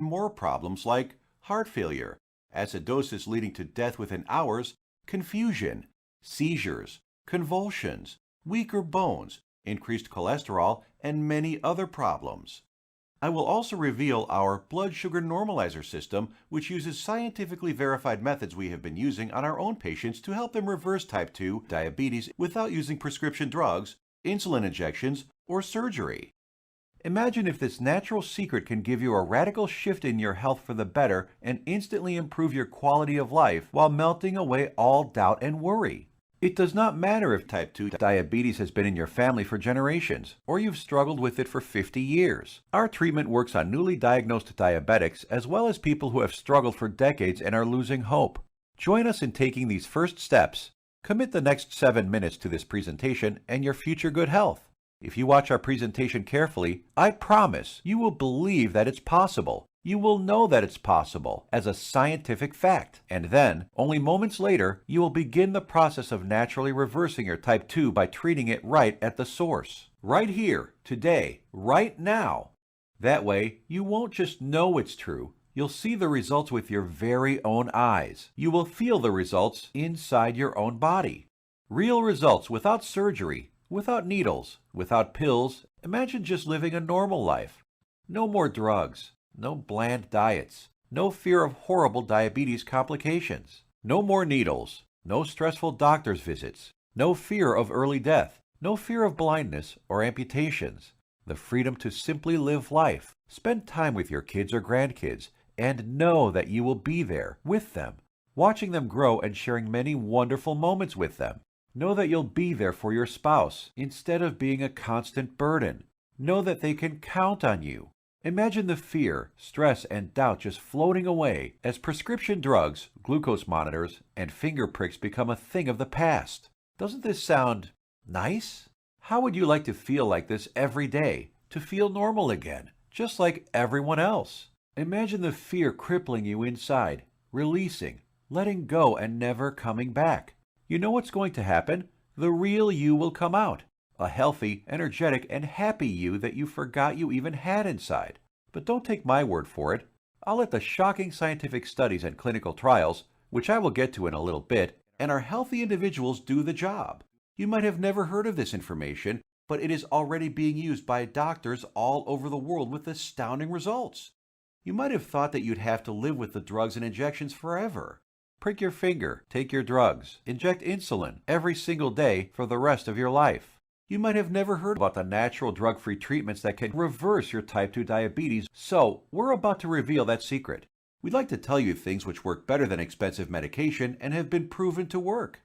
more problems like heart failure, acidosis leading to death within hours, confusion, seizures, convulsions, weaker bones, increased cholesterol, and many other problems. I will also reveal our blood sugar normalizer system, which uses scientifically verified methods we have been using on our own patients to help them reverse type 2 diabetes without using prescription drugs, insulin injections, or surgery. Imagine if this natural secret can give you a radical shift in your health for the better and instantly improve your quality of life while melting away all doubt and worry. It does not matter if type 2 diabetes has been in your family for generations, or you've struggled with it for 50 years. Our treatment works on newly diagnosed diabetics as well as people who have struggled for decades and are losing hope. Join us in taking these first steps. Commit the next 7 minutes to this presentation and your future good health. If you watch our presentation carefully, I promise you will believe that it's possible. You will know that it's possible as a scientific fact. And then, only moments later, you will begin the process of naturally reversing your type 2 by treating it right at the source. Right here, today, right now. That way, you won't just know it's true. You'll see the results with your very own eyes. You will feel the results inside your own body. Real results without surgery, without needles, without pills. Imagine just living a normal life. No more drugs. No bland diets, no fear of horrible diabetes complications, no more needles, no stressful doctor's visits, no fear of early death, no fear of blindness or amputations, the freedom to simply live life, spend time with your kids or grandkids, and know that you will be there with them, watching them grow and sharing many wonderful moments with them. Know that you'll be there for your spouse instead of being a constant burden. Know that they can count on you. Imagine the fear, stress, and doubt just floating away as prescription drugs, glucose monitors, and finger pricks become a thing of the past. Doesn't this sound nice? How would you like to feel like this every day? To feel normal again, just like everyone else? Imagine the fear crippling you inside, releasing, letting go, and never coming back. You know what's going to happen? The real you will come out. A healthy, energetic, and happy you that you forgot you even had inside. But don't take my word for it. I'll let the shocking scientific studies and clinical trials, which I will get to in a little bit, and our healthy individuals do the job. You might have never heard of this information, but it is already being used by doctors all over the world with astounding results. You might have thought that you'd have to live with the drugs and injections forever. Prick your finger, take your drugs, inject insulin every single day for the rest of your life. You might have never heard about the natural drug-free treatments that can reverse your type 2 diabetes, so we're about to reveal that secret. We'd like to tell you things which work better than expensive medication and have been proven to work.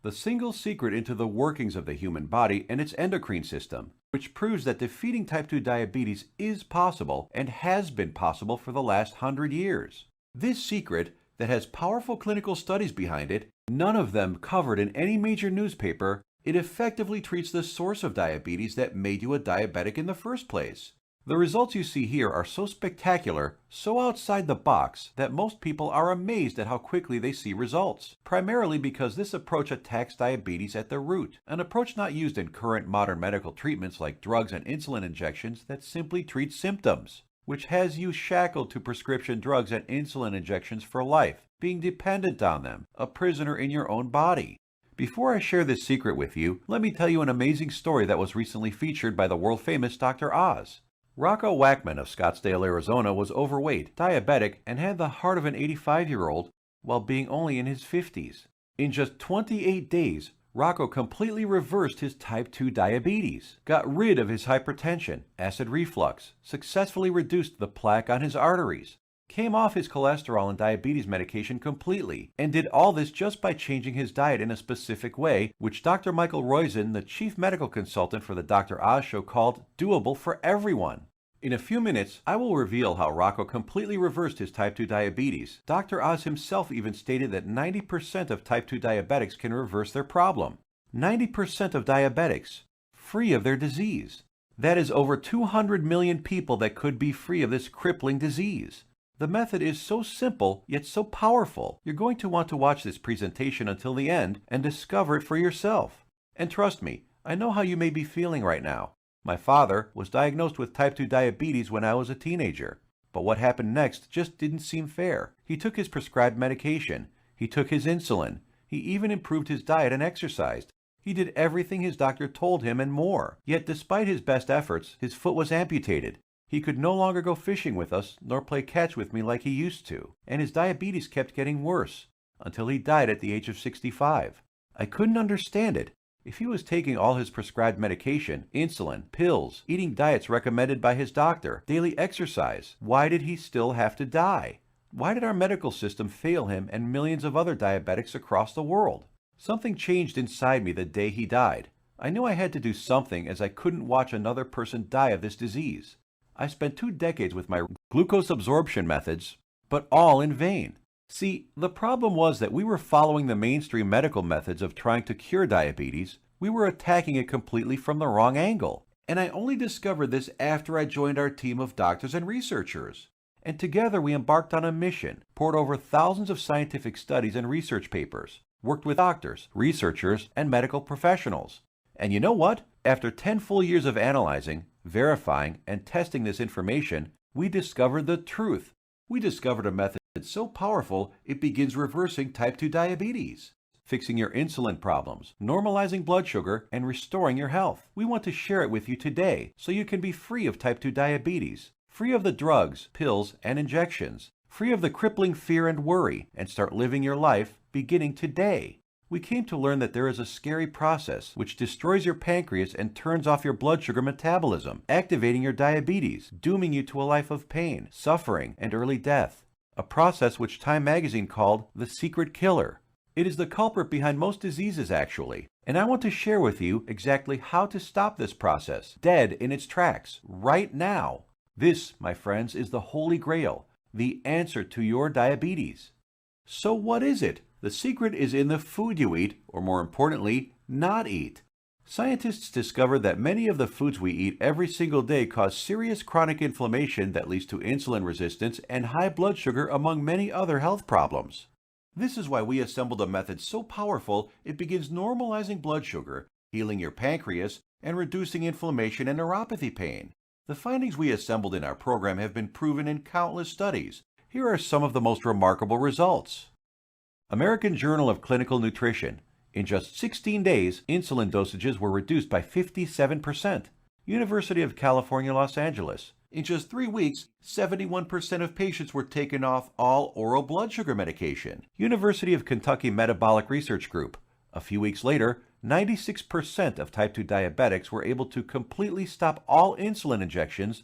The single secret into the workings of the human body and its endocrine system, which proves that defeating type 2 diabetes is possible and has been possible for the last 100 years. This secret, that has powerful clinical studies behind it, none of them covered in any major newspaper, it effectively treats the source of diabetes that made you a diabetic in the first place. The results you see here are so spectacular, so outside the box, that most people are amazed at how quickly they see results, primarily because this approach attacks diabetes at the root, an approach not used in current modern medical treatments like drugs and insulin injections that simply treat symptoms, which has you shackled to prescription drugs and insulin injections for life, being dependent on them, a prisoner in your own body. Before I share this secret with you, let me tell you an amazing story that was recently featured by the world-famous Dr. Oz. Rocco Wackman of Scottsdale, Arizona was overweight, diabetic, and had the heart of an 85-year-old while being only in his 50s. In just 28 days, Rocco completely reversed his type 2 diabetes, got rid of his hypertension, acid reflux, successfully reduced the plaque on his arteries, came off his cholesterol and diabetes medication completely, and did all this just by changing his diet in a specific way, which Dr. Michael Roizen, the chief medical consultant for the Dr. Oz show, called doable for everyone. In a few minutes, I will reveal how Rocco completely reversed his type 2 diabetes. Dr. Oz himself even stated that 90% of type 2 diabetics can reverse their problem. 90% of diabetics, free of their disease. That is over 200 million people that could be free of this crippling disease. The method is so simple, yet so powerful. You're going to want to watch this presentation until the end and discover it for yourself. And trust me, I know how you may be feeling right now. My father was diagnosed with type 2 diabetes when I was a teenager. But what happened next just didn't seem fair. He took his prescribed medication. He took his insulin. He even improved his diet and exercised. He did everything his doctor told him and more. Yet despite his best efforts, his foot was amputated. He could no longer go fishing with us, nor play catch with me like he used to. And his diabetes kept getting worse, until he died at the age of 65. I couldn't understand it. If he was taking all his prescribed medication, insulin, pills, eating diets recommended by his doctor, daily exercise, why did he still have to die? Why did our medical system fail him and millions of other diabetics across the world? Something changed inside me the day he died. I knew I had to do something, as I couldn't watch another person die of this disease. I spent 2 decades with my glucose absorption methods, but all in vain. See, the problem was that we were following the mainstream medical methods of trying to cure diabetes. We were attacking it completely from the wrong angle. And I only discovered this after I joined our team of doctors and researchers. And together we embarked on a mission, poured over thousands of scientific studies and research papers, worked with doctors, researchers, and medical professionals. And you know what? After 10 full years of analyzing, verifying, and testing this information, we discovered the truth. We discovered a method so powerful it begins reversing type 2 diabetes, fixing your insulin problems, normalizing blood sugar, and restoring your health. We want to share it with you today so you can be free of type 2 diabetes, free of the drugs, pills, and injections, free of the crippling fear and worry, and start living your life beginning today. We came to learn that there is a scary process which destroys your pancreas and turns off your blood sugar metabolism, activating your diabetes, dooming you to a life of pain, suffering, and early death. A process which Time magazine called the secret killer. It is the culprit behind most diseases, actually, and I want to share with you exactly how to stop this process, dead in its tracks, right now. This, my friends, is the Holy Grail, the answer to your diabetes. So what is it? The secret is in the food you eat, or more importantly, not eat. Scientists discovered that many of the foods we eat every single day cause serious chronic inflammation that leads to insulin resistance and high blood sugar, among many other health problems. This is why we assembled a method so powerful it begins normalizing blood sugar, healing your pancreas, and reducing inflammation and neuropathy pain. The findings we assembled in our program have been proven in countless studies. Here are some of the most remarkable results. American Journal of Clinical Nutrition. In just 16 days, insulin dosages were reduced by 57%. University of California, Los Angeles. In just 3 weeks, 71% of patients were taken off all oral blood sugar medication. University of Kentucky Metabolic Research Group. A few weeks later, 96% of type 2 diabetics were able to completely stop all insulin injections.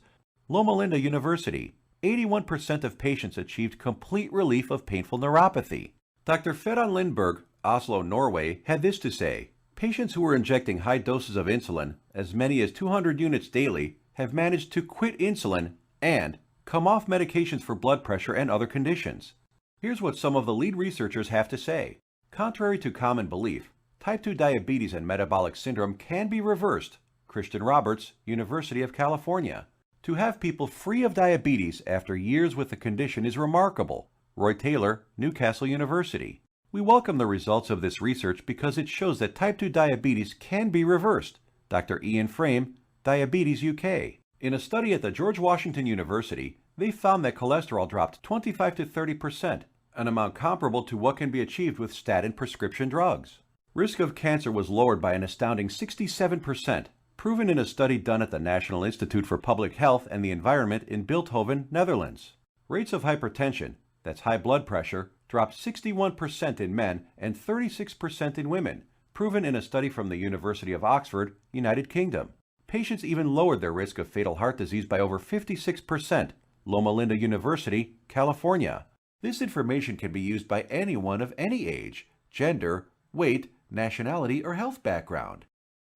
Loma Linda University. 81% of patients achieved complete relief of painful neuropathy. Dr. Fedon Lindberg, Oslo, Norway, had this to say: patients who were injecting high doses of insulin, as many as 200 units daily, have managed to quit insulin and come off medications for blood pressure and other conditions. Here's what some of the lead researchers have to say. Contrary to common belief, type 2 diabetes and metabolic syndrome can be reversed. Christian Roberts, University of California. To have people free of diabetes after years with the condition is remarkable. Roy Taylor, Newcastle University. We welcome the results of this research because it shows that type 2 diabetes can be reversed. Dr. Ian Frame, Diabetes UK. In a study at the George Washington University, they found that cholesterol dropped 25 to 30%, an amount comparable to what can be achieved with statin prescription drugs. Risk of cancer was lowered by an astounding 67%, proven in a study done at the National Institute for Public Health and the Environment in Bilthoven, Netherlands. Rates of hypertension, that's high blood pressure, dropped 61% in men and 36% in women, proven in a study from the University of Oxford, United Kingdom. Patients even lowered their risk of fatal heart disease by over 56%, Loma Linda University, California. This information can be used by anyone of any age, gender, weight, nationality, or health background.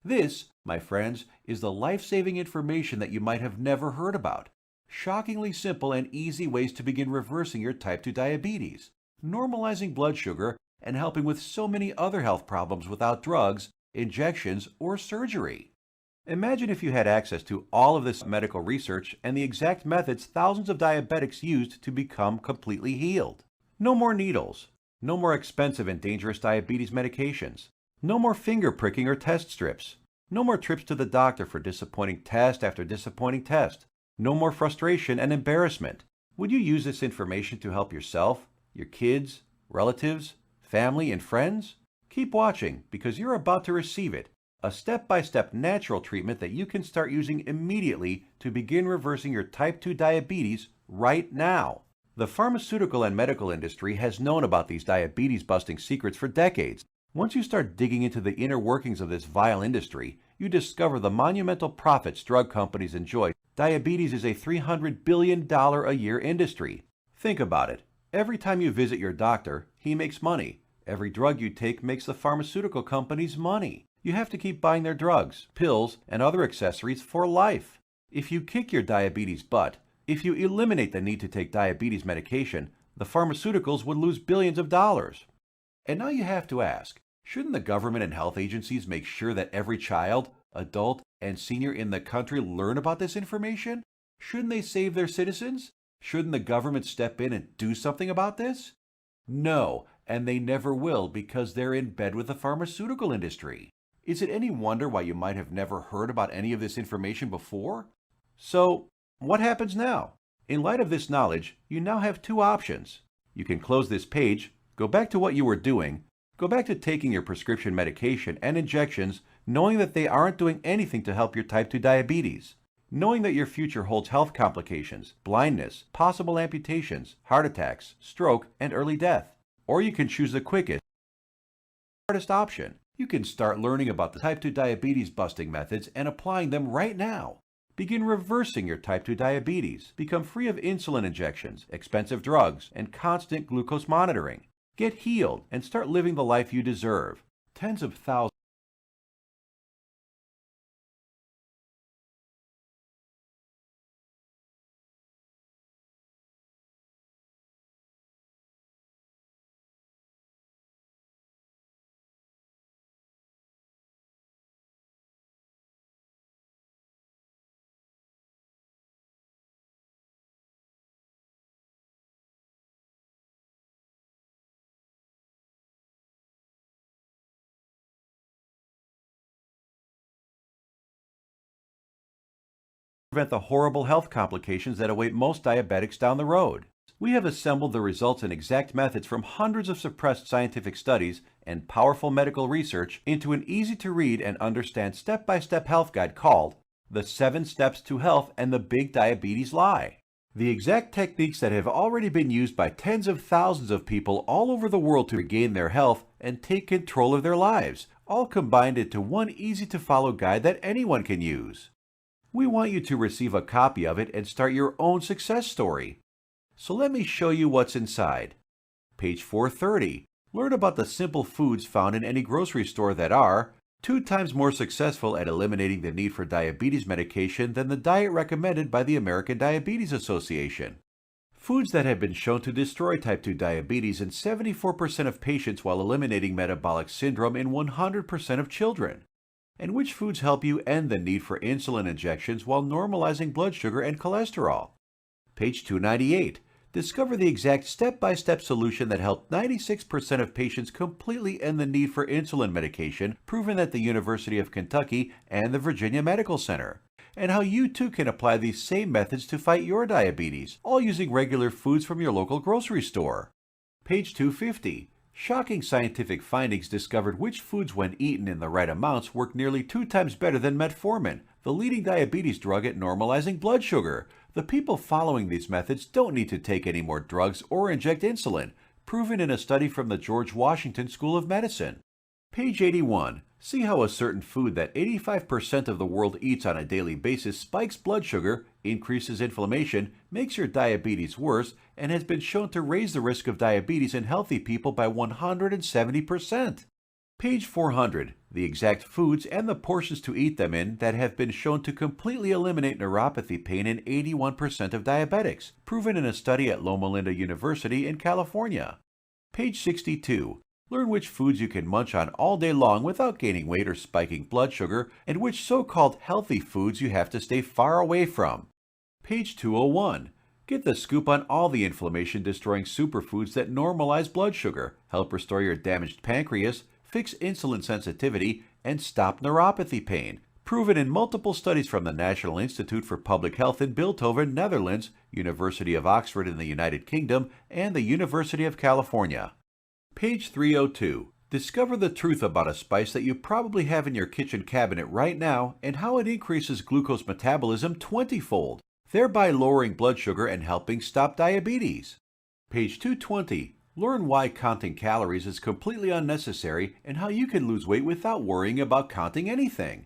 This, my friends, is the life-saving information that you might have never heard about. Shockingly simple and easy ways to begin reversing your type 2 diabetes, normalizing blood sugar, and helping with so many other health problems without drugs, injections, or surgery. Imagine if you had access to all of this medical research and the exact methods thousands of diabetics used to become completely healed. No more needles. No more expensive and dangerous diabetes medications. No more finger pricking or test strips. No more trips to the doctor for disappointing test after disappointing test. No more frustration and embarrassment. Would you use this information to help yourself, your kids, relatives, family, and friends? Keep watching because you're about to receive it, a step-by-step natural treatment that you can start using immediately to begin reversing your type 2 diabetes right now. The pharmaceutical and medical industry has known about these diabetes-busting secrets for decades. Once you start digging into the inner workings of this vile industry, you discover the monumental profits drug companies enjoy. Diabetes is a $300 billion a year industry. Think about it. Every time you visit your doctor, he makes money. Every drug you take makes the pharmaceutical companies money. You have to keep buying their drugs, pills, and other accessories for life. If you kick your diabetes butt, if you eliminate the need to take diabetes medication, the pharmaceuticals would lose billions of dollars. And now you have to ask, shouldn't the government and health agencies make sure that every child, adult, and senior in the country learn about this information? Shouldn't they save their citizens? Shouldn't the government step in and do something about this? No, and they never will because they're in bed with the pharmaceutical industry. Is it any wonder why you might have never heard about any of this information before? So, what happens now? In light of this knowledge, you now have two options. You can close this page, go back to what you were doing, go back to taking your prescription medication and injections, knowing that they aren't doing anything to help your type 2 diabetes, knowing that your future holds health complications, blindness, possible amputations, heart attacks, stroke, and early death. Or you can choose the quickest, hardest option. You can start learning about the type 2 diabetes busting methods and applying them right now. Begin reversing your type 2 diabetes. Become free of insulin injections, expensive drugs, and constant glucose monitoring. Get healed and start living the life you deserve. Tens of thousands prevent the horrible health complications that await most diabetics down the road. We have assembled the results and exact methods from hundreds of suppressed scientific studies and powerful medical research into an easy-to-read and understand step-by-step health guide called The 7 Steps to Health and the Big Diabetes Lie. The exact techniques that have already been used by tens of thousands of people all over the world to regain their health and take control of their lives, all combined into one easy-to-follow guide that anyone can use. We want you to receive a copy of it and start your own success story. So let me show you what's inside. Page 430. Learn about the simple foods found in any grocery store that are 2 times more successful at eliminating the need for diabetes medication than the diet recommended by the American Diabetes Association. Foods that have been shown to destroy type 2 diabetes in 74% of patients while eliminating metabolic syndrome in 100% of children. And which foods help you end the need for insulin injections while normalizing blood sugar and cholesterol. Page 298. Discover the exact step-by-step solution that helped 96% of patients completely end the need for insulin medication, proven at the University of Kentucky and the Virginia Medical Center. And how you too can apply these same methods to fight your diabetes, all using regular foods from your local grocery store. Page 250. Shocking scientific findings discovered which foods, when eaten in the right amounts, work nearly 2 times better than metformin, the leading diabetes drug at normalizing blood sugar. The people following these methods don't need to take any more drugs or inject insulin, proven in a study from the George Washington School of Medicine. Page 81. See how a certain food that 85% of the world eats on a daily basis spikes blood sugar, increases inflammation, makes your diabetes worse, and has been shown to raise the risk of diabetes in healthy people by 170%. Page 400. The exact foods and the portions to eat them in that have been shown to completely eliminate neuropathy pain in 81% of diabetics, proven in a study at Loma Linda University in California. Page 62. Learn which foods you can munch on all day long without gaining weight or spiking blood sugar, and which so-called healthy foods you have to stay far away from. Page 201. Get the scoop on all the inflammation-destroying superfoods that normalize blood sugar, help restore your damaged pancreas, fix insulin sensitivity, and stop neuropathy pain, proven in multiple studies from the National Institute for Public Health in Bilthoven, Netherlands, University of Oxford in the United Kingdom, and the University of California. Page 302. Discover the truth about a spice that you probably have in your kitchen cabinet right now and how it increases glucose metabolism 20-fold, thereby lowering blood sugar and helping stop diabetes. Page 220. Learn why counting calories is completely unnecessary and how you can lose weight without worrying about counting anything.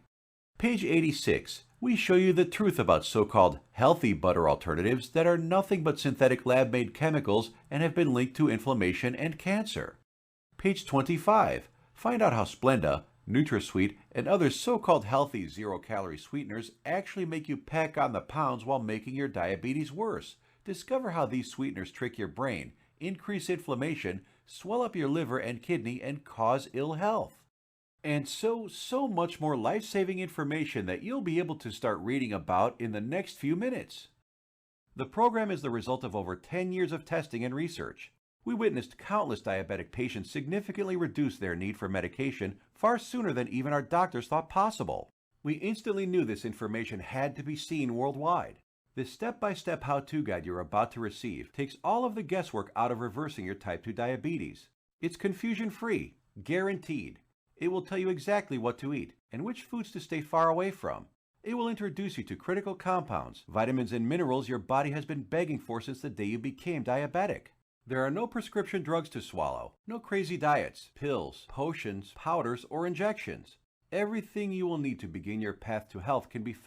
Page 86. We show you the truth about so-called healthy butter alternatives that are nothing but synthetic lab-made chemicals and have been linked to inflammation and cancer. Page 25. Find out how Splenda, NutraSweet, and other so-called healthy zero-calorie sweeteners actually make you pack on the pounds while making your diabetes worse. Discover how these sweeteners trick your brain, increase inflammation, swell up your liver and kidney, and cause ill health. And so much more life-saving information that you'll be able to start reading about in the next few minutes. The program is the result of over 10 years of testing and research. We witnessed countless diabetic patients significantly reduce their need for medication far sooner than even our doctors thought possible. We instantly knew this information had to be seen worldwide. This step-by-step how-to guide you're about to receive takes all of the guesswork out of reversing your type 2 diabetes. It's confusion-free, guaranteed. It will tell you exactly what to eat and which foods to stay far away from. It will introduce you to critical compounds, vitamins and minerals your body has been begging for since the day you became diabetic. There are no prescription drugs to swallow, no crazy diets, pills, potions, powders, or injections. Everything you will need to begin your path to health can be found